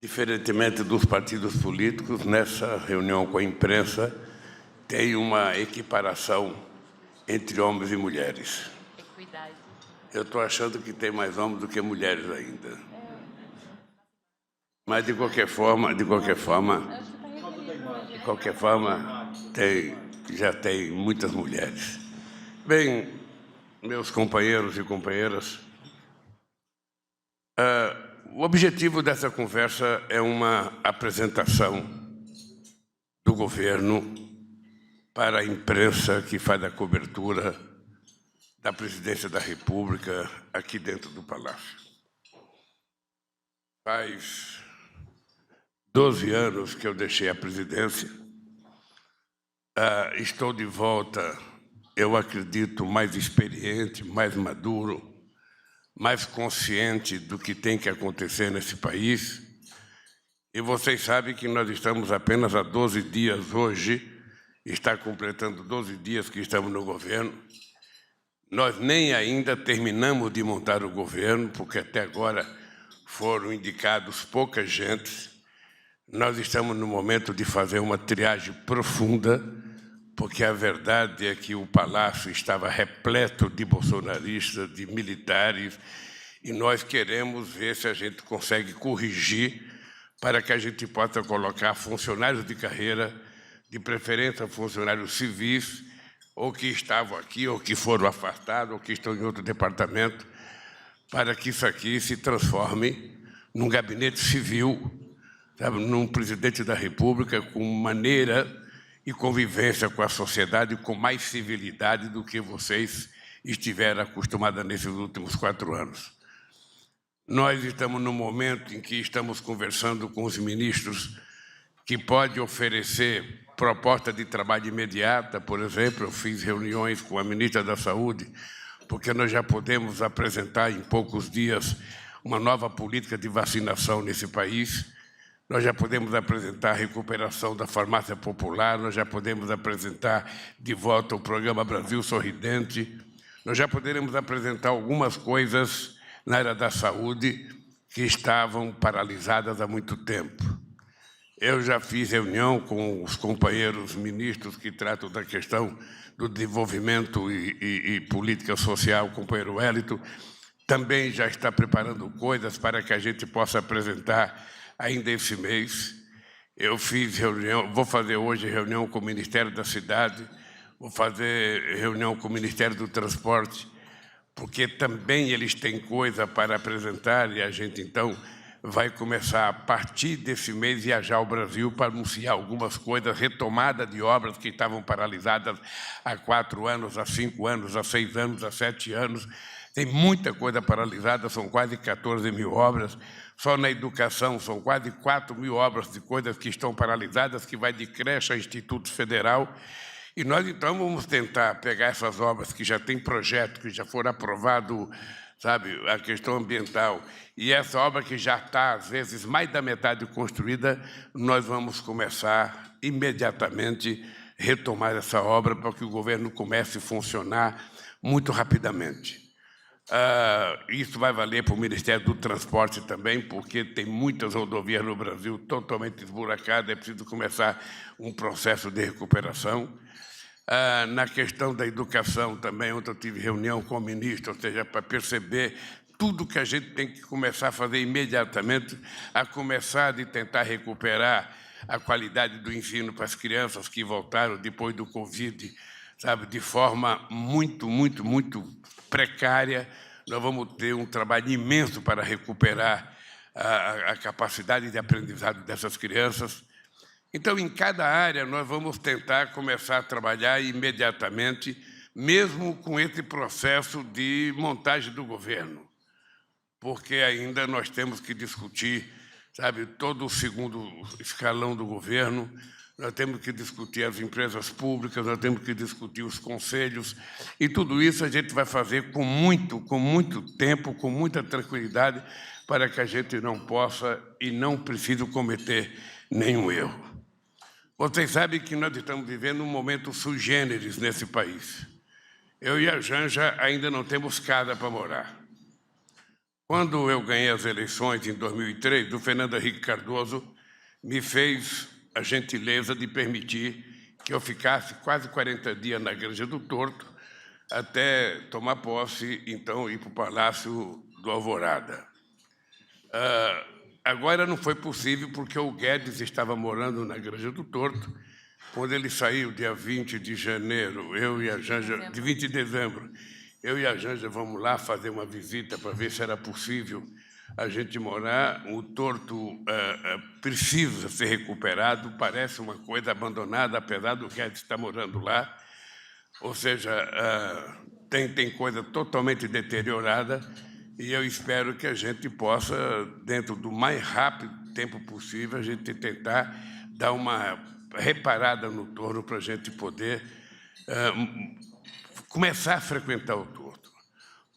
Diferentemente dos partidos políticos, nessa reunião com a imprensa, tem uma equiparação entre homens e mulheres. Equidade. Eu estou achando que tem mais homens do que mulheres ainda. Mas, de qualquer forma, já tem muitas mulheres. Bem, meus companheiros e companheiras, o objetivo dessa conversa é uma apresentação do governo para a imprensa que faz a cobertura da Presidência da República aqui dentro do Palácio. Faz 12 anos que eu deixei a presidência. Estou de volta, eu acredito, mais experiente, mais maduro, mais consciente do que tem que acontecer nesse país. E vocês sabem que nós estamos apenas há 12 dias hoje, está completando 12 dias que estamos no governo. Nós nem ainda terminamos de montar o governo, porque até agora foram indicados pouca gente. Nós estamos no momento de fazer uma triagem profunda, porque a verdade é que o Palácio estava repleto de bolsonaristas, de militares, e nós queremos ver se a gente consegue corrigir para que a gente possa colocar funcionários de carreira, de preferência funcionários civis, ou que estavam aqui, ou que foram afastados, ou que estão em outro departamento, para que isso aqui se transforme num gabinete civil, sabe, num presidente da República com maneira e convivência com a sociedade com mais civilidade do que vocês estiveram acostumados nesses últimos 4 anos. Nós estamos num momento em que estamos conversando com os ministros que pode oferecer proposta de trabalho imediata. Por exemplo, eu fiz reuniões com a ministra da Saúde, porque nós já podemos apresentar em poucos dias uma nova política de vacinação nesse país. Nós já podemos apresentar a recuperação da farmácia popular, nós já podemos apresentar de volta o programa Brasil Sorridente, nós já poderemos apresentar algumas coisas na área da saúde que estavam paralisadas há muito tempo. Eu já fiz reunião com os companheiros ministros que tratam da questão do desenvolvimento e política social, o companheiro Wellington, também já está preparando coisas para que a gente possa apresentar ainda esse mês. Eu fiz reunião, vou fazer hoje reunião com o Ministério da Cidade, vou fazer reunião com o Ministério do Transporte, porque também eles têm coisa para apresentar e a gente, então, vai começar, a partir desse mês, viajar ao Brasil para anunciar algumas coisas, retomada de obras que estavam paralisadas há 4 anos, há 5 anos, há 6 anos, há 7 anos. Tem muita coisa paralisada, são quase 14 mil obras. Só na educação são quase 4 mil obras de coisas que estão paralisadas, que vai de creche a Instituto Federal. E nós, então, vamos tentar pegar essas obras que já têm projeto, que já foram aprovados, sabe, a questão ambiental, e essa obra que já está, às vezes, mais da metade construída, nós vamos começar imediatamente a retomar essa obra para que o governo comece a funcionar muito rapidamente. Isso vai valer para o Ministério do Transporte também, porque tem muitas rodovias no Brasil totalmente esburacadas, é preciso começar um processo de recuperação. Na questão da educação também, ontem eu tive reunião com o ministro, ou seja, para perceber tudo que a gente tem que começar a fazer imediatamente, a começar de tentar recuperar a qualidade do ensino para as crianças que voltaram depois do Covid, sabe, de forma muito precária. Nós vamos ter um trabalho imenso para recuperar a capacidade de aprendizado dessas crianças. Então, em cada área, nós vamos tentar começar a trabalhar imediatamente, mesmo com esse processo de montagem do governo, porque ainda nós temos que discutir, sabe, todo o segundo escalão do governo, nós temos que discutir as empresas públicas, nós temos que discutir os conselhos, e tudo isso a gente vai fazer com muito tempo, com muita tranquilidade, para que a gente não possa e não precise cometer nenhum erro. Vocês sabem que nós estamos vivendo um momento sui generis nesse país. Eu e a Janja ainda não temos casa para morar. Quando eu ganhei as eleições em 2003, o Fernando Henrique Cardoso me fez a gentileza de permitir que eu ficasse quase 40 dias na Igreja do Torto, até tomar posse, então, ir para o Palácio do Alvorada. Agora não foi possível, porque o Guedes estava morando na Igreja do Torto. Quando ele saiu, dia 20 de janeiro, eu e a Janja, de 20 de dezembro, eu e a Janja vamos lá fazer uma visita para ver se era possível a gente morar. O Torto precisa ser recuperado, parece uma coisa abandonada, apesar do Guedes estar morando lá. Ou seja, tem coisa totalmente deteriorada, e eu espero que a gente possa, dentro do mais rápido tempo possível, a gente tentar dar uma reparada no Torto para a gente poder começar a frequentar o Torto.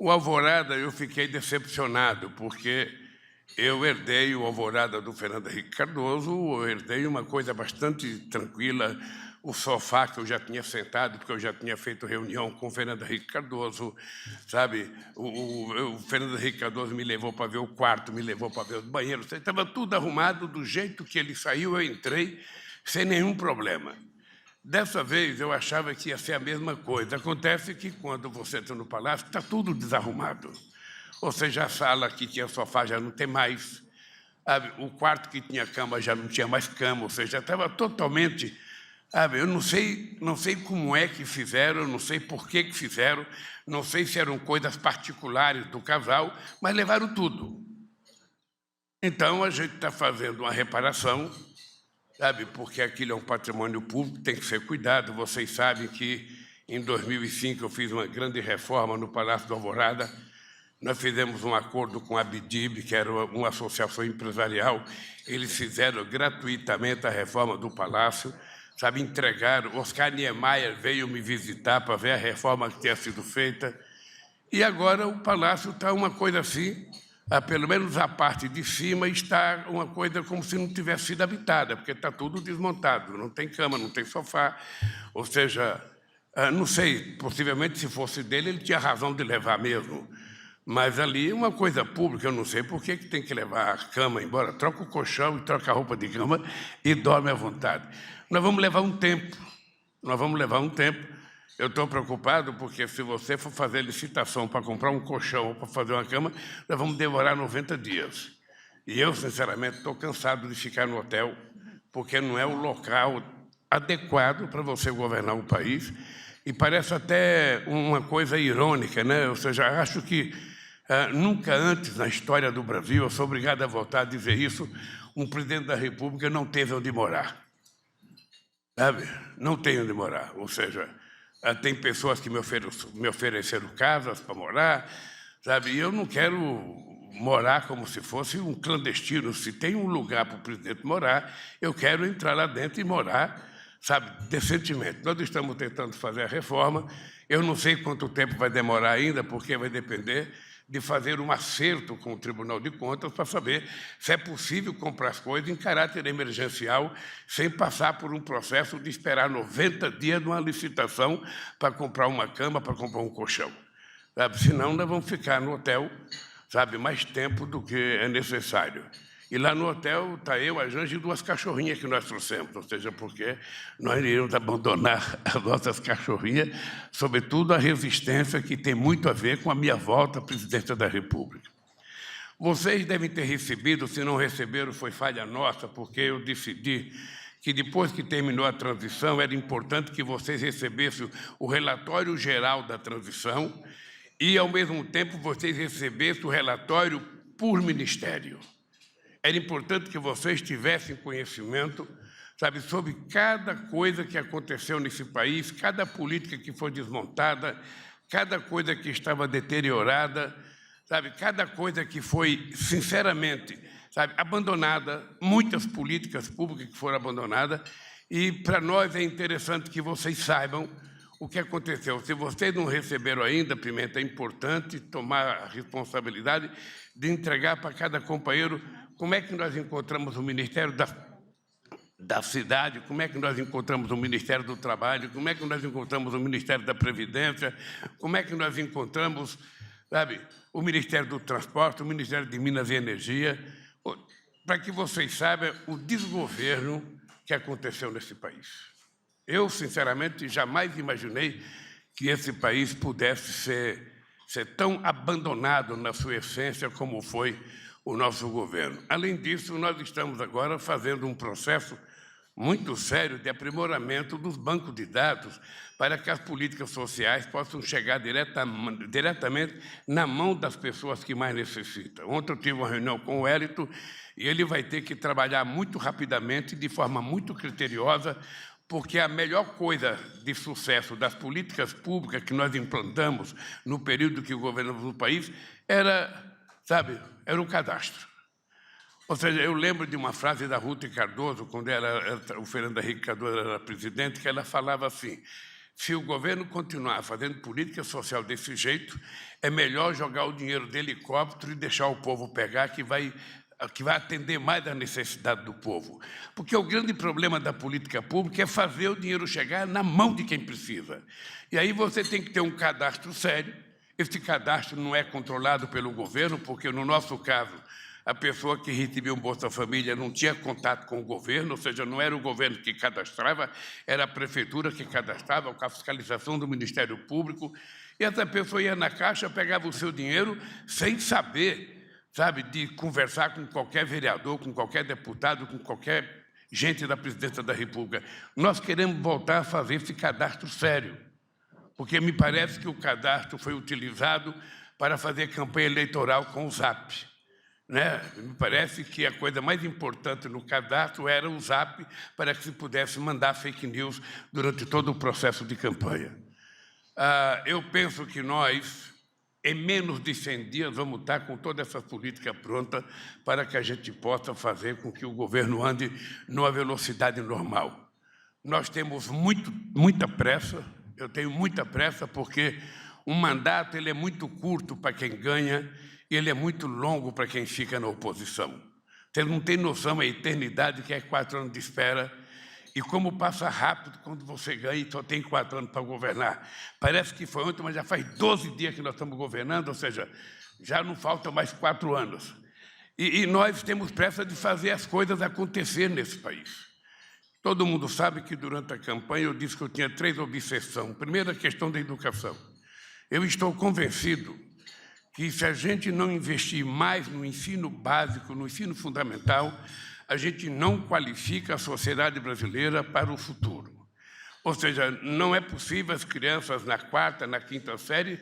O Alvorada, eu fiquei decepcionado, porque eu herdei o Alvorada do Fernando Henrique Cardoso, eu herdei uma coisa bastante tranquila, o sofá que eu já tinha sentado, porque eu já tinha feito reunião com o Fernando Henrique Cardoso, sabe? O Fernando Henrique Cardoso me levou para ver o quarto, me levou para ver os banheiros, estava tudo arrumado, do jeito que ele saiu, eu entrei sem nenhum problema. Dessa vez, eu achava que ia ser a mesma coisa. Acontece que, quando você entra no palácio, está tudo desarrumado. Ou seja, a sala que tinha sofá já não tem mais, sabe? O quarto que tinha cama já não tinha mais cama, ou seja, estava totalmente... Sabe? Eu não sei como é que fizeram, eu não sei por que fizeram, não sei se eram coisas particulares do casal, mas levaram tudo. Então, a gente está fazendo uma reparação, sabe? Porque aquilo é um patrimônio público, tem que ser cuidado. Vocês sabem que, em 2005, eu fiz uma grande reforma no Palácio do Alvorada. Nós fizemos um acordo com a Abdib, que era uma associação empresarial. Eles fizeram gratuitamente a reforma do Palácio, sabe, entregaram. Oscar Niemeyer veio me visitar para ver a reforma que tinha sido feita. E agora o palácio está uma coisa assim, pelo menos a parte de cima está uma coisa como se não tivesse sido habitada, porque está tudo desmontado, não tem cama, não tem sofá. Ou seja, não sei, possivelmente se fosse dele, ele tinha razão de levar mesmo. Mas ali é uma coisa pública, eu não sei por que tem que levar a cama embora. Troca o colchão e troca a roupa de cama e dorme à vontade. Nós vamos levar um tempo, Eu estou preocupado porque, se você for fazer licitação para comprar um colchão ou para fazer uma cama, nós vamos demorar 90 dias. E eu, sinceramente, estou cansado de ficar no hotel, porque não é o local adequado para você governar o país. E parece até uma coisa irônica, né? Ou seja, acho que nunca antes na história do Brasil, eu sou obrigado a voltar a dizer isso, um presidente da República não teve onde morar. Sabe? Não tem onde morar. Ou seja, tem pessoas que me ofereceram casas para morar, sabe? E eu não quero morar como se fosse um clandestino. Se tem um lugar para o presidente morar, eu quero entrar lá dentro e morar, sabe, decentemente. Nós estamos tentando fazer a reforma. Eu não sei quanto tempo vai demorar ainda, porque vai depender de fazer um acerto com o Tribunal de Contas para saber se é possível comprar as coisas em caráter emergencial, sem passar por um processo de esperar 90 dias numa licitação para comprar uma cama, para comprar um colchão. Sabe? Senão, nós vamos ficar no hotel, sabe, mais tempo do que é necessário. E lá no hotel está eu, a Janja e 2 cachorrinhas que nós trouxemos, ou seja, porque nós iríamos abandonar as nossas cachorrinhas, sobretudo a Resistência, que tem muito a ver com a minha volta à presidência da República. Vocês devem ter recebido, se não receberam, foi falha nossa, porque eu decidi que, depois que terminou a transição, era importante que vocês recebessem o relatório geral da transição e, ao mesmo tempo, vocês recebessem o relatório por ministério. Era importante que vocês tivessem conhecimento, sabe, sobre cada coisa que aconteceu nesse país, cada política que foi desmontada, cada coisa que estava deteriorada, sabe, cada coisa que foi, sinceramente, sabe, abandonada, muitas políticas públicas que foram abandonadas, e para nós é interessante que vocês saibam o que aconteceu. Se vocês não receberam ainda, Pimenta, é importante tomar a responsabilidade de entregar para cada companheiro como é que nós encontramos o Ministério da Cidade, como é que nós encontramos o Ministério do Trabalho, como é que nós encontramos o Ministério da Previdência, como é que nós encontramos, sabe, o Ministério do Transporte, o Ministério de Minas e Energia, para que vocês saibam o desgoverno que aconteceu nesse país. Eu, sinceramente, jamais imaginei que esse país pudesse ser tão abandonado na sua essência como foi o nosso governo. Além disso, nós estamos agora fazendo um processo muito sério de aprimoramento dos bancos de dados para que as políticas sociais possam chegar diretamente na mão das pessoas que mais necessitam. Ontem eu tive uma reunião com o Wellington e ele vai ter que trabalhar muito rapidamente, de forma muito criteriosa, porque a melhor coisa de sucesso das políticas públicas que nós implantamos no período que governamos o país era o cadastro. Ou seja, eu lembro de uma frase da Ruth Cardoso, quando o Fernando Henrique Cardoso era presidente, que ela falava assim: se o governo continuar fazendo política social desse jeito, é melhor jogar o dinheiro de helicóptero e deixar o povo pegar, que vai atender mais à necessidade do povo. Porque o grande problema da política pública é fazer o dinheiro chegar na mão de quem precisa. E aí você tem que ter um cadastro sério. Esse cadastro não é controlado pelo governo, porque, no nosso caso, a pessoa que recebia um Bolsa Família não tinha contato com o governo, ou seja, não era o governo que cadastrava, era a prefeitura que cadastrava, com a fiscalização do Ministério Público, e essa pessoa ia na caixa, pegava o seu dinheiro sem saber, de conversar com qualquer vereador, com qualquer deputado, com qualquer gente da Presidência da República. Nós queremos voltar a fazer esse cadastro sério, porque me parece que o cadastro foi utilizado para fazer campanha eleitoral com o Zap. Me parece que a coisa mais importante no cadastro era o Zap, para que se pudesse mandar fake news durante todo o processo de campanha. Eu penso que nós, em menos de 100 dias, vamos estar com toda essa política pronta para que a gente possa fazer com que o governo ande numa velocidade normal. Nós temos muita pressa, eu tenho muita pressa, porque um mandato ele é muito curto para quem ganha, e ele é muito longo para quem fica na oposição. Você não tem noção da eternidade que é 4 anos de espera e como passa rápido quando você ganha e só tem 4 anos para governar. Parece que foi ontem, mas já faz 12 dias que nós estamos governando, ou seja, já não faltam mais 4 anos. E nós temos pressa de fazer as coisas acontecer nesse país. Todo mundo sabe que, durante a campanha, eu disse que eu tinha 3 obsessões. Primeiro, a questão da educação. Eu estou convencido que, se a gente não investir mais no ensino básico, no ensino fundamental, a gente não qualifica a sociedade brasileira para o futuro. Ou seja, não é possível as crianças na 4ª, na 5ª série,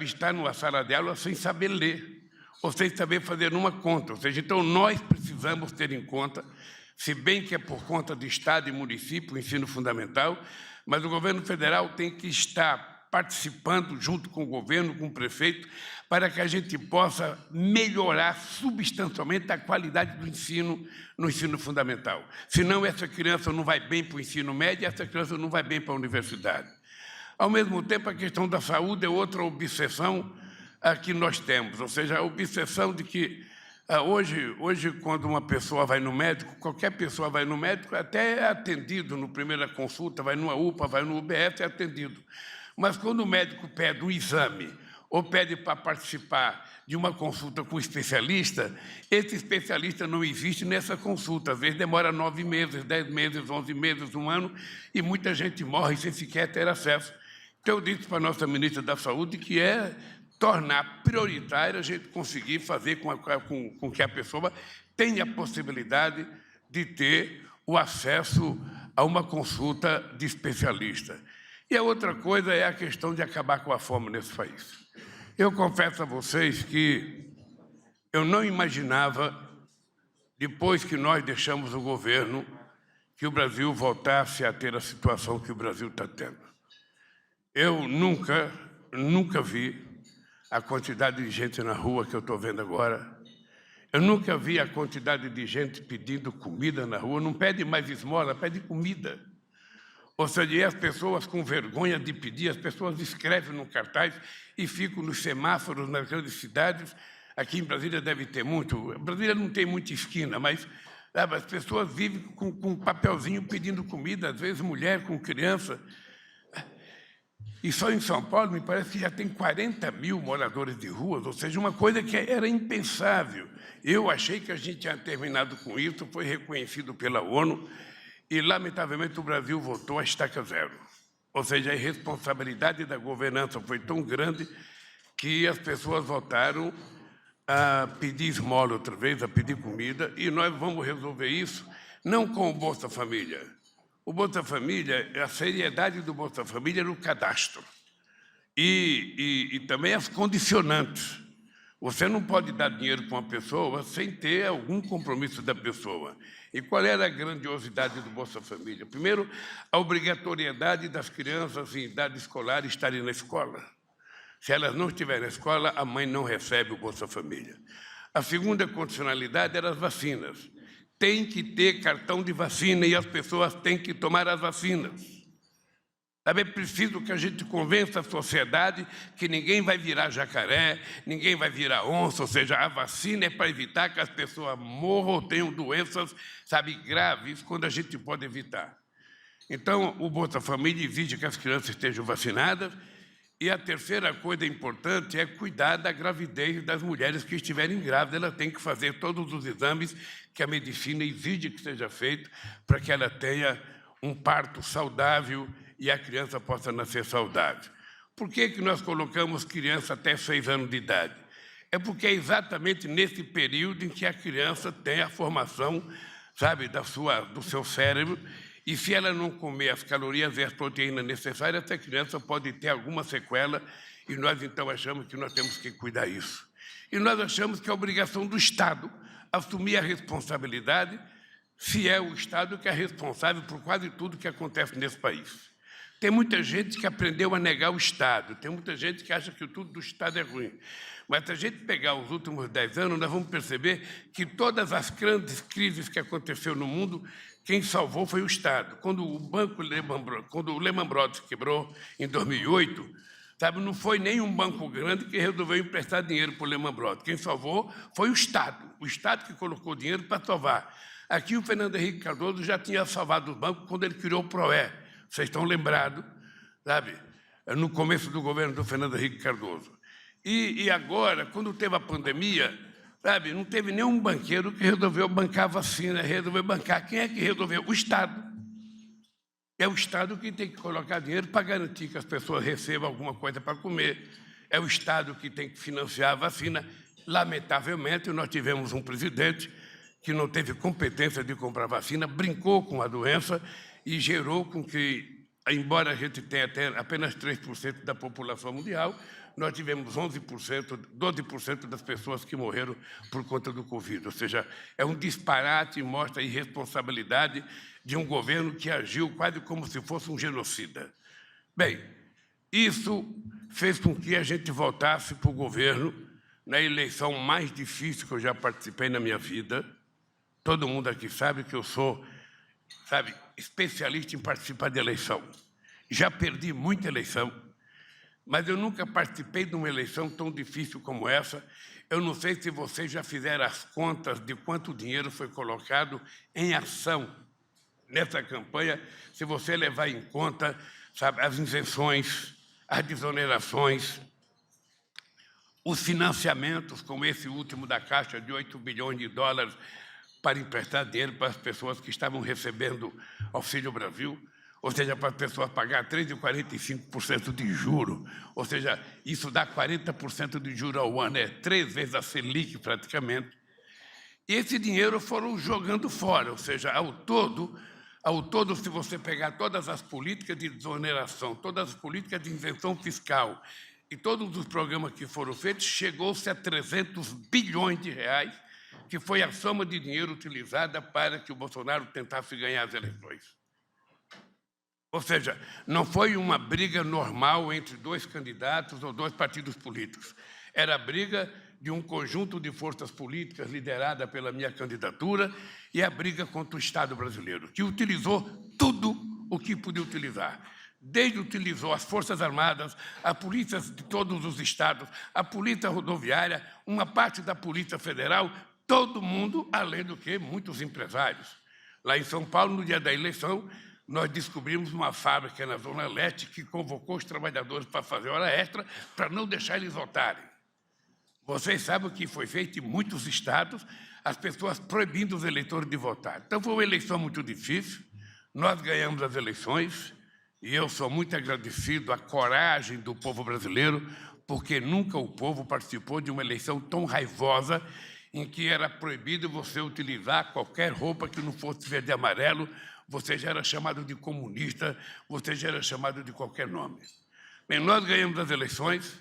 estar numa sala de aula sem saber ler, ou sem saber fazer uma conta. Ou seja, então nós precisamos ter em conta, se bem que é por conta de Estado e município, o ensino fundamental, mas o governo federal tem que estar participando junto com o governo, com o prefeito, para que a gente possa melhorar substancialmente a qualidade do ensino no ensino fundamental. Senão, essa criança não vai bem para o ensino médio, essa criança não vai bem para a universidade. Ao mesmo tempo, a questão da saúde é outra obsessão que nós temos, ou seja, a obsessão de que hoje, quando uma pessoa vai no médico, qualquer pessoa vai no médico, até é atendido no primeira consulta, vai numa UPA, vai no UBS, é atendido. Mas quando o médico pede um exame ou pede para participar de uma consulta com um especialista, esse especialista não existe nessa consulta. Às vezes demora 9 meses, 10 meses, 11 meses, 1 ano, e muita gente morre sem sequer ter acesso. Então, eu disse para a nossa ministra da Saúde que é tornar prioritário a gente conseguir fazer com que a pessoa tenha a possibilidade de ter o acesso a uma consulta de especialista. E a outra coisa é a questão de acabar com a fome nesse país. Eu confesso a vocês que eu não imaginava, depois que nós deixamos o governo, que o Brasil voltasse a ter a situação que o Brasil está tendo. Eu nunca vi a quantidade de gente na rua que eu estou vendo agora. Eu nunca vi a quantidade de gente pedindo comida na rua. Não pede mais esmola, pede comida. Ou seja, as pessoas com vergonha de pedir, as pessoas escrevem no cartaz e ficam nos semáforos nas grandes cidades. Aqui em Brasília deve ter muito. Brasília não tem muita esquina, mas as pessoas vivem com um papelzinho pedindo comida, às vezes mulher com criança. E só em São Paulo, me parece que já tem 40 mil moradores de ruas, ou seja, uma coisa que era impensável. Eu achei que a gente tinha terminado com isso, foi reconhecido pela ONU, e, lamentavelmente, o Brasil voltou à estaca zero. Ou seja, a irresponsabilidade da governança foi tão grande que as pessoas voltaram a pedir esmola outra vez, a pedir comida, e nós vamos resolver isso não com o Bolsa Família. O Bolsa Família, a seriedade do Bolsa Família era o cadastro e também as condicionantes. Você não pode dar dinheiro para uma pessoa sem ter algum compromisso da pessoa. E qual era a grandiosidade do Bolsa Família? Primeiro, a obrigatoriedade das crianças em idade escolar estarem na escola. Se elas não estiverem na escola, a mãe não recebe o Bolsa Família. A segunda condicionalidade era as vacinas. Tem que ter cartão de vacina e as pessoas têm que tomar as vacinas. É preciso que a gente convença a sociedade que ninguém vai virar jacaré, ninguém vai virar onça, ou seja, a vacina é para evitar que as pessoas morram ou tenham doenças, graves, quando a gente pode evitar. Então, o Bolsa Família exige que as crianças estejam vacinadas. E a terceira coisa importante é cuidar da gravidez das mulheres que estiverem grávidas. Ela tem que fazer todos os exames que a medicina exige que seja feito para que ela tenha um parto saudável e a criança possa nascer saudável. Por que nós colocamos criança até 6 anos de idade? É porque é exatamente nesse período em que a criança tem a formação, do seu cérebro, e se ela não comer as calorias e as proteínas necessárias, essa criança pode ter alguma sequela, e nós, então, achamos que nós temos que cuidar disso. E nós achamos que é obrigação do Estado assumir a responsabilidade, se é o Estado que é responsável por quase tudo que acontece nesse país. Tem muita gente que aprendeu a negar o Estado, tem muita gente que acha que tudo do Estado é ruim. Mas se a gente pegar os últimos 10 anos, nós vamos perceber que todas as grandes crises que aconteceram no mundo, quem salvou foi o Estado. Quando o Lehman Brothers quebrou em 2008, não foi nenhum banco grande que resolveu emprestar dinheiro para o Lehman Brothers. Quem salvou foi o Estado que colocou dinheiro para salvar. Aqui o Fernando Henrique Cardoso já tinha salvado os bancos quando ele criou o PROE. Vocês estão lembrados, no começo do governo do Fernando Henrique Cardoso. E agora, quando teve a pandemia, não teve nenhum banqueiro que resolveu bancar a vacina, resolveu bancar. Quem é que resolveu? O Estado. É o Estado que tem que colocar dinheiro para garantir que as pessoas recebam alguma coisa para comer. É o Estado que tem que financiar a vacina. Lamentavelmente, nós tivemos um presidente que não teve competência de comprar vacina, brincou com a doença e gerou com que, embora a gente tenha até apenas 3% da população mundial, nós tivemos 12% das pessoas que morreram por conta do Covid. Ou seja, é um disparate e mostra a irresponsabilidade de um governo que agiu quase como se fosse um genocida. Bem, isso fez com que a gente voltasse para o governo na eleição mais difícil que eu já participei na minha vida. Todo mundo aqui sabe que eu sou, especialista em participar de eleição. Já perdi muita eleição, mas eu nunca participei de uma eleição tão difícil como essa. Eu não sei se vocês já fizeram as contas de quanto dinheiro foi colocado em ação nessa campanha, se você levar em conta, as isenções, as desonerações, os financiamentos, como esse último da Caixa de 8 bilhões de dólares para emprestar dinheiro para as pessoas que estavam recebendo Auxílio Brasil, ou seja, para as pessoas pagar 3,45% de juro, ou seja, isso dá 40% de juro ao ano, é 3 vezes a Selic praticamente. E esse dinheiro foram jogando fora, ou seja, ao todo, se você pegar todas as políticas de desoneração, todas as políticas de isenção fiscal e todos os programas que foram feitos, chegou-se a 300 bilhões de reais, que foi a soma de dinheiro utilizada para que o Bolsonaro tentasse ganhar as eleições. Ou seja, não foi uma briga normal entre 2 candidatos ou 2 partidos políticos. Era a briga de um conjunto de forças políticas liderada pela minha candidatura e a briga contra o Estado brasileiro, que utilizou tudo o que podia utilizar. Utilizou as Forças Armadas, a polícia de todos os estados, a polícia rodoviária, uma parte da Polícia Federal, todo mundo, além do que muitos empresários. Lá em São Paulo, no dia da eleição, nós descobrimos uma fábrica na Zona Leste que convocou os trabalhadores para fazer hora extra para não deixar eles votarem. Vocês sabem o que foi feito em muitos estados, as pessoas proibindo os eleitores de votar. Então, foi uma eleição muito difícil, nós ganhamos as eleições, e eu sou muito agradecido à coragem do povo brasileiro, porque nunca o povo participou de uma eleição tão raivosa em que era proibido você utilizar qualquer roupa que não fosse verde e amarelo, você já era chamado de comunista, você já era chamado de qualquer nome. Bem, nós ganhamos as eleições,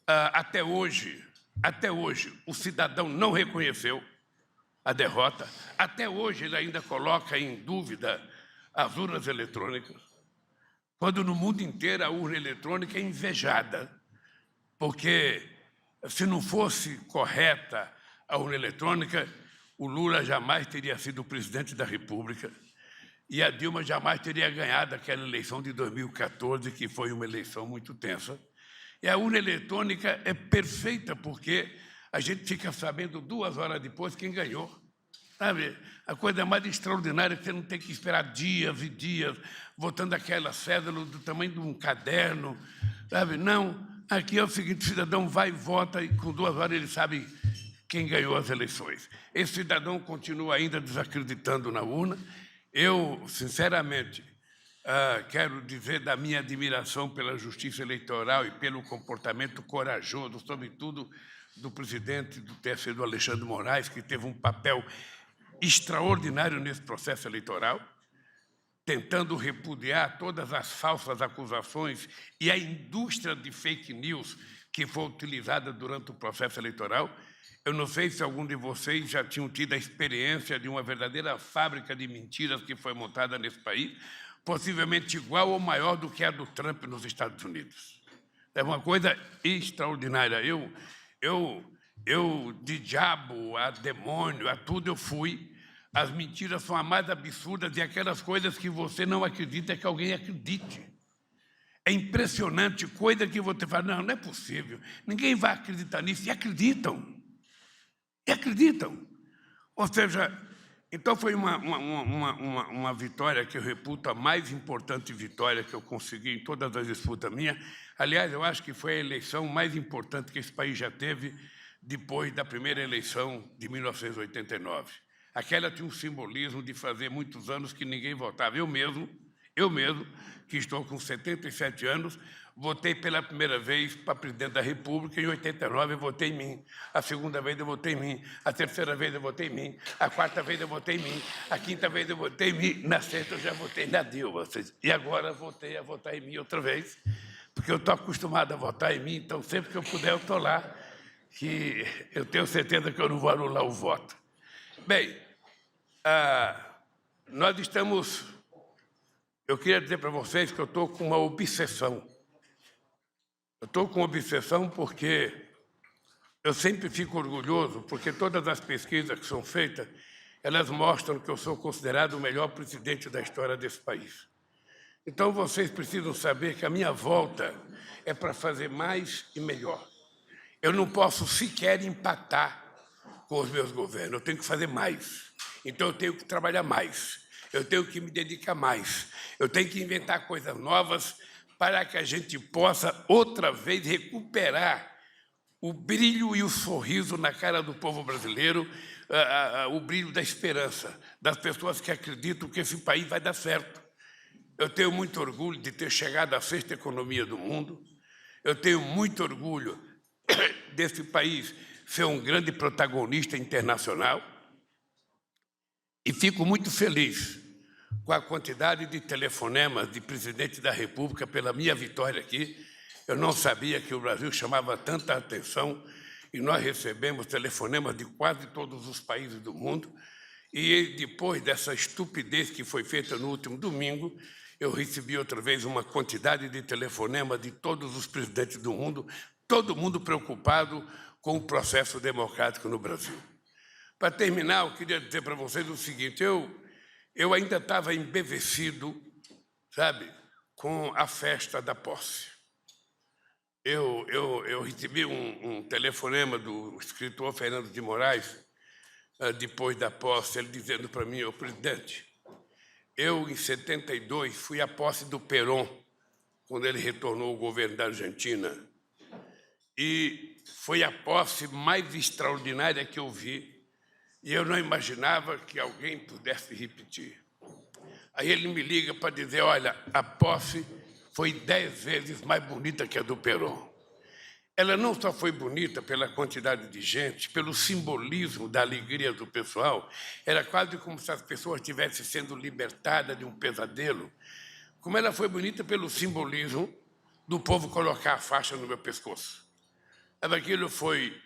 até hoje, o cidadão não reconheceu a derrota, até hoje ele ainda coloca em dúvida as urnas eletrônicas, quando no mundo inteiro a urna eletrônica é invejada, porque se não fosse correta a urna eletrônica, o Lula jamais teria sido o presidente da República e a Dilma jamais teria ganhado aquela eleição de 2014, que foi uma eleição muito tensa. E a urna eletrônica é perfeita, porque a gente fica sabendo 2 horas depois quem ganhou. Sabe? A coisa mais extraordinária é que você não tem que esperar dias e dias votando aquela cédula do tamanho de um caderno. Sabe? Não, aqui é o seguinte, o cidadão vai e vota e com 2 horas ele sabe quem ganhou as eleições. Esse cidadão continua ainda desacreditando na urna. Eu, sinceramente, quero dizer da minha admiração pela justiça eleitoral e pelo comportamento corajoso, sobretudo do presidente do TSE, do Alexandre de Moraes, que teve um papel extraordinário nesse processo eleitoral, tentando repudiar todas as falsas acusações e a indústria de fake news que foi utilizada durante o processo eleitoral. Eu não sei se algum de vocês já tinham tido a experiência de uma verdadeira fábrica de mentiras que foi montada nesse país, possivelmente igual ou maior do que a do Trump nos Estados Unidos. É uma coisa extraordinária. Eu de diabo a demônio, a tudo eu fui. As mentiras são as mais absurdas e aquelas coisas que você não acredita que alguém acredite. É impressionante, coisa que você fala, não é possível, ninguém vai acreditar nisso, e acreditam. E acreditam. Ou seja, então foi uma vitória que eu reputo a mais importante vitória que eu consegui em todas as disputas minhas. Aliás, eu acho que foi a eleição mais importante que esse país já teve depois da primeira eleição de 1989. Aquela tinha um simbolismo de fazer muitos anos que ninguém votava. Eu mesmo, que estou com 77 anos, votei pela primeira vez para presidente da República, em 89 eu votei em mim, a segunda vez eu votei em mim, a terceira vez eu votei em mim, a quarta vez eu votei em mim, a quinta vez eu votei em mim, na sexta eu já votei na Dilma. E agora voltei a votar em mim outra vez, porque eu estou acostumado a votar em mim, então sempre que eu puder eu estou lá, que eu tenho certeza que eu não vou anular o voto. Bem, nós estamos... Eu queria dizer para vocês que eu estou com uma obsessão. Eu estou com obsessão porque eu sempre fico orgulhoso, porque todas as pesquisas que são feitas, elas mostram que eu sou considerado o melhor presidente da história desse país. Então, vocês precisam saber que a minha volta é para fazer mais e melhor. Eu não posso sequer empatar com os meus governos, eu tenho que fazer mais. Então, eu tenho que trabalhar mais, eu tenho que me dedicar mais, eu tenho que inventar coisas novas para que a gente possa, outra vez, recuperar o brilho e o sorriso na cara do povo brasileiro, o brilho da esperança, das pessoas que acreditam que esse país vai dar certo. Eu tenho muito orgulho de ter chegado à 6ª economia do mundo, eu tenho muito orgulho desse país ser um grande protagonista internacional e fico muito feliz com a quantidade de telefonemas de presidente da República pela minha vitória aqui. Eu não sabia que o Brasil chamava tanta atenção e nós recebemos telefonemas de quase todos os países do mundo. E depois dessa estupidez que foi feita no último domingo, eu recebi outra vez uma quantidade de telefonemas de todos os presidentes do mundo, todo mundo preocupado com o processo democrático no Brasil. Para terminar, eu queria dizer para vocês o seguinte, eu ainda estava embevecido, sabe, com a festa da posse. Eu recebi um telefonema do escritor Fernando de Moraes, depois da posse, ele dizendo para mim, presidente, Eu, em 72, fui à posse do Perón, quando ele retornou ao governo da Argentina. E foi a posse mais extraordinária que eu vi, e eu não imaginava que alguém pudesse repetir. Aí ele me liga para dizer, olha, a posse foi 10 vezes mais bonita que a do Perón. Ela não só foi bonita pela quantidade de gente, pelo simbolismo da alegria do pessoal, era quase como se as pessoas estivessem sendo libertadas de um pesadelo, como ela foi bonita pelo simbolismo do povo colocar a faixa no meu pescoço. Aquilo foi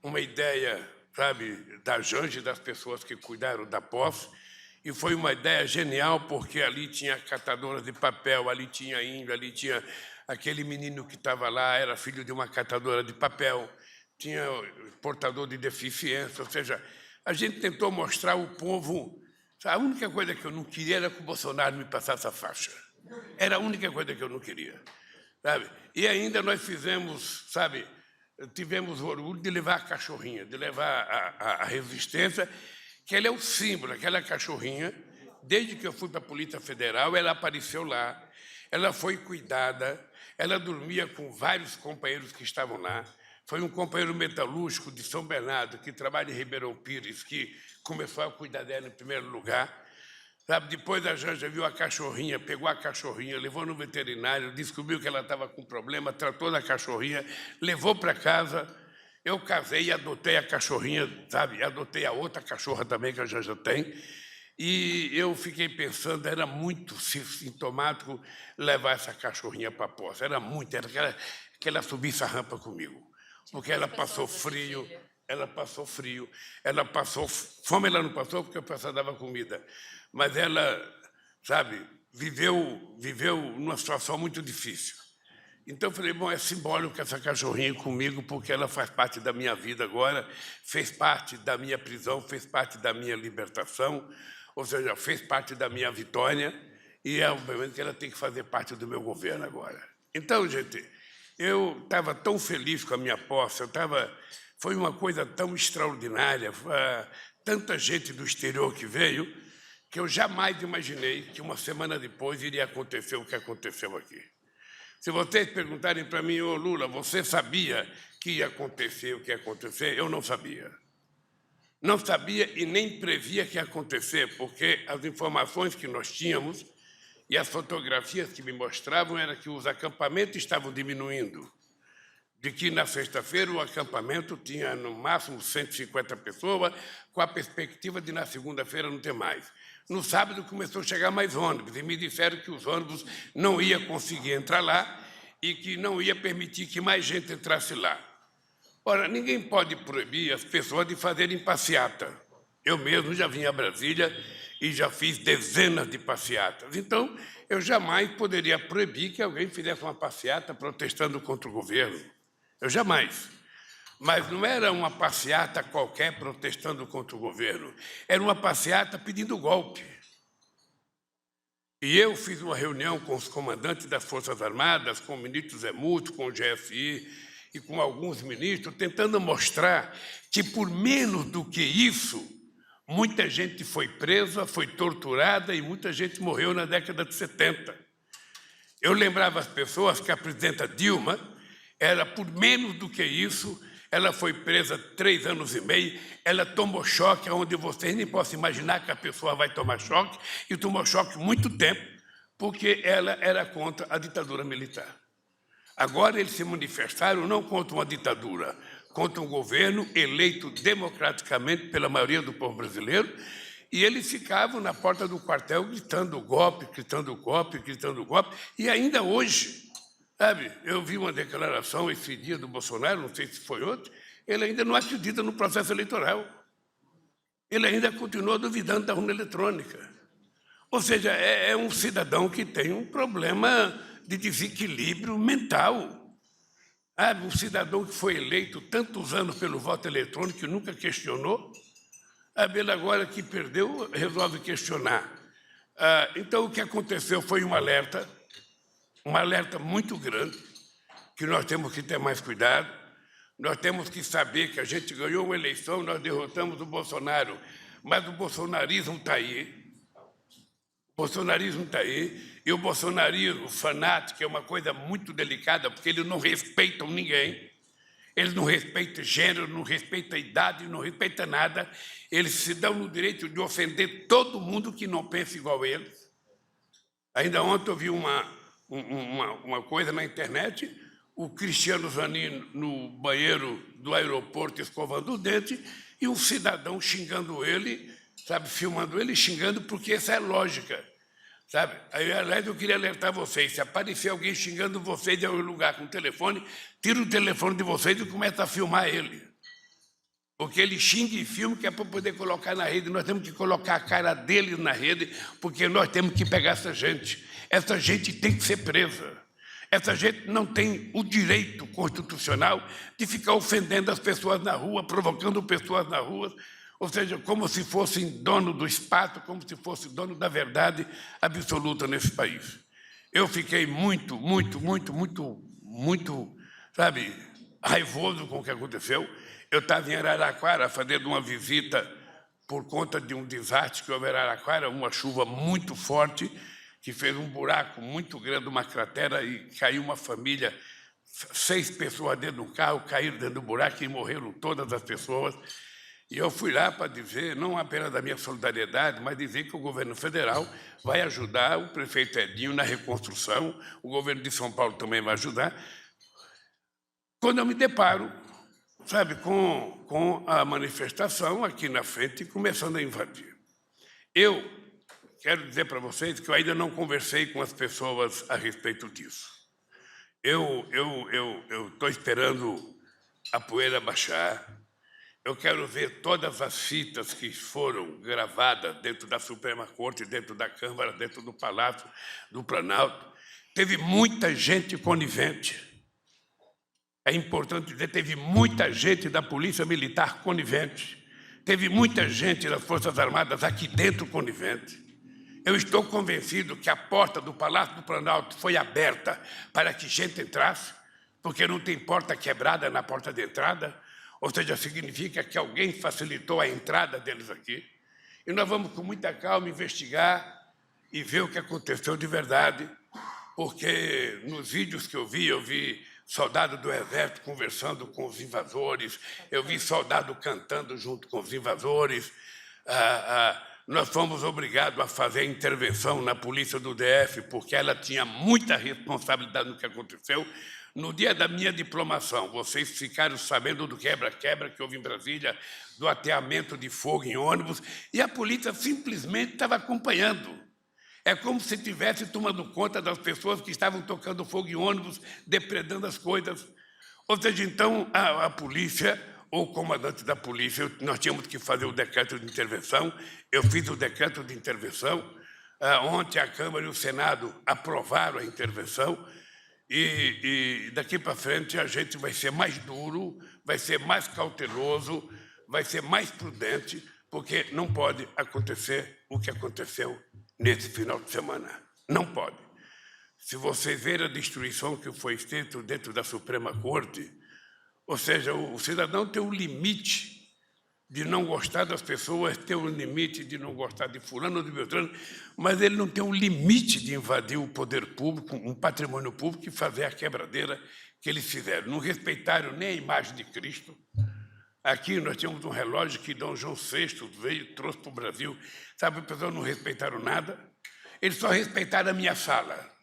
uma ideia, sabe, da Janja e das pessoas que cuidaram da posse, e foi uma ideia genial, porque ali tinha catadoras de papel, ali tinha índio, ali tinha aquele menino que estava lá, era filho de uma catadora de papel, tinha portador de deficiência, ou seja, a gente tentou mostrar ao povo. A única coisa que eu não queria era que o Bolsonaro me passasse a faixa. Era a única coisa que eu não queria, sabe? E ainda nós fizemos, sabe, tivemos o orgulho de levar a cachorrinha, de levar a resistência, que ela é o símbolo, aquela cachorrinha. Desde que eu fui para a Polícia Federal, ela apareceu lá, ela foi cuidada, ela dormia com vários companheiros que estavam lá. Foi um companheiro metalúrgico de São Bernardo, que trabalha em Ribeirão Pires, que começou a cuidar dela em primeiro lugar. Sabe, depois a Janja viu a cachorrinha, pegou a cachorrinha, levou no veterinário, descobriu que ela estava com problema, tratou da cachorrinha, levou para casa. Eu casei e adotei a cachorrinha, sabe? Adotei a outra cachorra também que a Janja tem. E eu fiquei pensando, era muito sintomático levar essa cachorrinha para a posse. Era muito, era que ela subisse a rampa comigo. Porque ela passou frio, ela passou fome, ela não passou porque o pessoal dava comida. Mas ela, sabe, viveu numa situação muito difícil. Então, eu falei, bom, é simbólico essa cachorrinha comigo, porque ela faz parte da minha vida agora, fez parte da minha prisão, fez parte da minha libertação, ou seja, fez parte da minha vitória, e, obviamente, que ela tem que fazer parte do meu governo agora. Então, gente, eu estava tão feliz com a minha posse, foi uma coisa tão extraordinária, tanta gente do exterior que veio, que eu jamais imaginei que uma semana depois iria acontecer o que aconteceu aqui. Se vocês perguntarem para mim, ô Lula, você sabia que ia acontecer o que ia acontecer? Eu não sabia. Não sabia e nem previa que ia acontecer, porque as informações que nós tínhamos e as fotografias que me mostravam era que os acampamentos estavam diminuindo. De que na sexta-feira o acampamento tinha no máximo 150 pessoas, com a perspectiva de na segunda-feira não ter mais. No sábado começou a chegar mais ônibus, e me disseram que os ônibus não iam conseguir entrar lá e que não ia permitir que mais gente entrasse lá. Ora, ninguém pode proibir as pessoas de fazerem passeata. Eu mesmo já vim a Brasília e já fiz dezenas de passeatas. Então, eu jamais poderia proibir que alguém fizesse uma passeata protestando contra o governo. Eu jamais. Mas não era uma passeata qualquer protestando contra o governo. Era uma passeata pedindo golpe. E eu fiz uma reunião com os comandantes das Forças Armadas, com o ministro Zé Múcio, com o GSI e com alguns ministros, tentando mostrar que, por menos do que isso, muita gente foi presa, foi torturada e muita gente morreu na década de 70. Eu lembrava as pessoas que a presidenta Dilma era, por menos do que isso, ela foi presa 3 anos e meio, ela tomou choque, onde vocês nem possam imaginar que a pessoa vai tomar choque, e tomou choque muito tempo, porque ela era contra a ditadura militar. Agora eles se manifestaram não contra uma ditadura, contra um governo eleito democraticamente pela maioria do povo brasileiro, e eles ficavam na porta do quartel gritando golpe, gritando golpe, gritando golpe, e ainda hoje, sabe, eu vi uma declaração esse dia do Bolsonaro, não sei se foi ontem, ele ainda não acredita no processo eleitoral. Ele ainda continua duvidando da urna eletrônica. Ou seja, é um cidadão que tem um problema de desequilíbrio mental. Um cidadão que foi eleito tantos anos pelo voto eletrônico e nunca questionou, ele agora que perdeu resolve questionar. Então, o que aconteceu foi um alerta muito grande, que nós temos que ter mais cuidado, nós temos que saber que a gente ganhou uma eleição, nós derrotamos o Bolsonaro, mas o bolsonarismo está aí. O bolsonarismo está aí, e o bolsonarismo fanático é uma coisa muito delicada, porque eles não respeitam ninguém, eles não respeitam gênero, não respeitam idade, não respeitam nada, eles se dão no direito de ofender todo mundo que não pensa igual a eles. Ainda ontem eu vi uma coisa na internet, o Cristiano Zanin no banheiro do aeroporto escovando o dente e um cidadão xingando ele, sabe, filmando ele, xingando, porque essa é lógica, sabe? Aí, aliás, eu queria alertar vocês, se aparecer alguém xingando vocês em algum lugar com o telefone, tira o telefone de vocês e começa a filmar ele. Porque ele xinga e filma, que é para poder colocar na rede. Nós temos que colocar a cara dele na rede, porque nós temos que pegar essa gente. Essa gente tem que ser presa. Essa gente não tem o direito constitucional de ficar ofendendo as pessoas na rua, provocando pessoas na rua, ou seja, como se fossem dono do espaço, como se fosse dono da verdade absoluta nesse país. Eu fiquei muito, sabe, raivoso com o que aconteceu. Eu estava em Araraquara fazendo uma visita por conta de um desastre que houve em Araraquara, uma chuva muito forte, que fez um buraco muito grande, uma cratera, e caiu uma família, 6 pessoas dentro do carro, caíram dentro do buraco e morreram todas as pessoas. E eu fui lá para dizer, não apenas da minha solidariedade, mas dizer que o governo federal vai ajudar o prefeito Edinho na reconstrução, o governo de São Paulo também vai ajudar. Quando eu me deparo, sabe, com a manifestação aqui na frente começando a invadir. Eu quero dizer para vocês que eu ainda não conversei com as pessoas a respeito disso. Eu estou esperando a poeira baixar. Eu quero ver todas as fitas que foram gravadas dentro da Suprema Corte, dentro da Câmara, dentro do Palácio do Planalto. Teve muita gente conivente. É importante dizer, teve muita gente da Polícia Militar conivente. Teve muita gente das Forças Armadas aqui dentro conivente. Eu estou convencido que a porta do Palácio do Planalto foi aberta para que gente entrasse, porque não tem porta quebrada na porta de entrada, ou seja, significa que alguém facilitou a entrada deles aqui. E nós vamos, com muita calma, investigar e ver o que aconteceu de verdade, porque nos vídeos que eu vi soldado do Exército conversando com os invasores, eu vi soldado cantando junto com os invasores. Nós fomos obrigados a fazer a intervenção na polícia do DF, porque ela tinha muita responsabilidade no que aconteceu. No dia da minha diplomação, vocês ficaram sabendo do quebra-quebra que houve em Brasília, do ateamento de fogo em ônibus, e a polícia simplesmente estava acompanhando. É como se tivesse tomando conta das pessoas que estavam tocando fogo em ônibus, depredando as coisas. Ou seja, então, a polícia, ou o comandante da polícia, nós tínhamos que fazer o decreto de intervenção. Eu fiz o decreto de intervenção. Ontem a Câmara e o Senado aprovaram a intervenção. E daqui para frente a gente vai ser mais duro, vai ser mais cauteloso, vai ser mais prudente, porque não pode acontecer o que aconteceu nesse final de semana. Não pode. Se vocês verem a destruição que foi feita dentro da Suprema Corte, ou seja, o cidadão tem um limite de não gostar das pessoas, tem um limite de não gostar de fulano ou de Beltrano, mas ele não tem um limite de invadir o poder público, um patrimônio público, e fazer a quebradeira que eles fizeram. Não respeitaram nem a imagem de Cristo. Aqui nós tínhamos um relógio que Dom João VI veio e trouxe para o Brasil. Sabe, as pessoas não respeitaram nada. Eles só respeitaram a minha sala.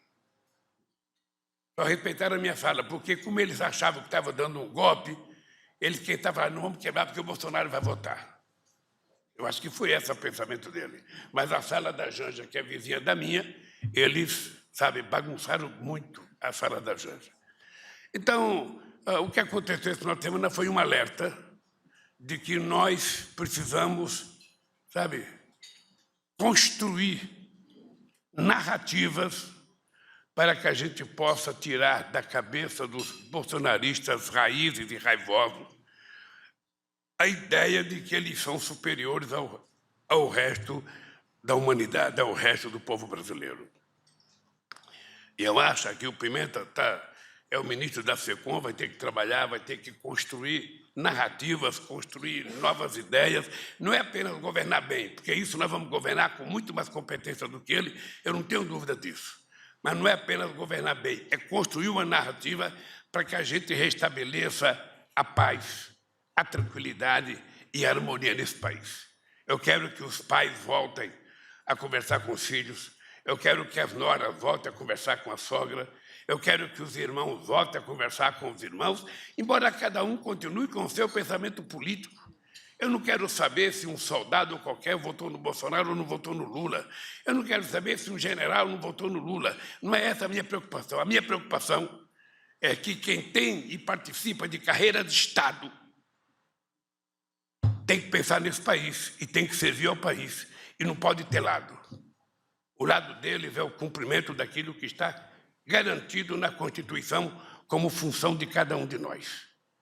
Só respeitaram a minha sala, porque como eles achavam que estava dando um golpe, eles que estavam não vamos quebrar porque o Bolsonaro vai votar. Eu acho que foi esse o pensamento dele. Mas a sala da Janja, que é vizinha da minha, eles, sabe, bagunçaram muito a sala da Janja. Então, o que aconteceu esse final de semana foi um alerta de que nós precisamos, sabe, construir narrativas para que a gente possa tirar da cabeça dos bolsonaristas raízes e raivosos a ideia de que eles são superiores ao resto da humanidade, ao resto do povo brasileiro. E eu acho que o Pimenta é o ministro da SECOM, vai ter que trabalhar, vai ter que construir narrativas, construir novas ideias. Não é apenas governar bem, porque isso nós vamos governar com muito mais competência do que ele, eu não tenho dúvida disso. Mas não é apenas governar bem, é construir uma narrativa para que a gente restabeleça a paz, a tranquilidade e a harmonia nesse país. Eu quero que os pais voltem a conversar com os filhos, eu quero que as noras voltem a conversar com a sogra, eu quero que os irmãos voltem a conversar com os irmãos, embora cada um continue com o seu pensamento político. Eu não quero saber se um soldado qualquer votou no Bolsonaro ou não votou no Lula. Eu não quero saber se um general não votou no Lula. Não é essa a minha preocupação. A minha preocupação é que quem tem e participa de carreira de Estado tem que pensar nesse país e tem que servir ao país. E não pode ter lado. O lado deles é o cumprimento daquilo que está garantido na Constituição como função de cada um de nós.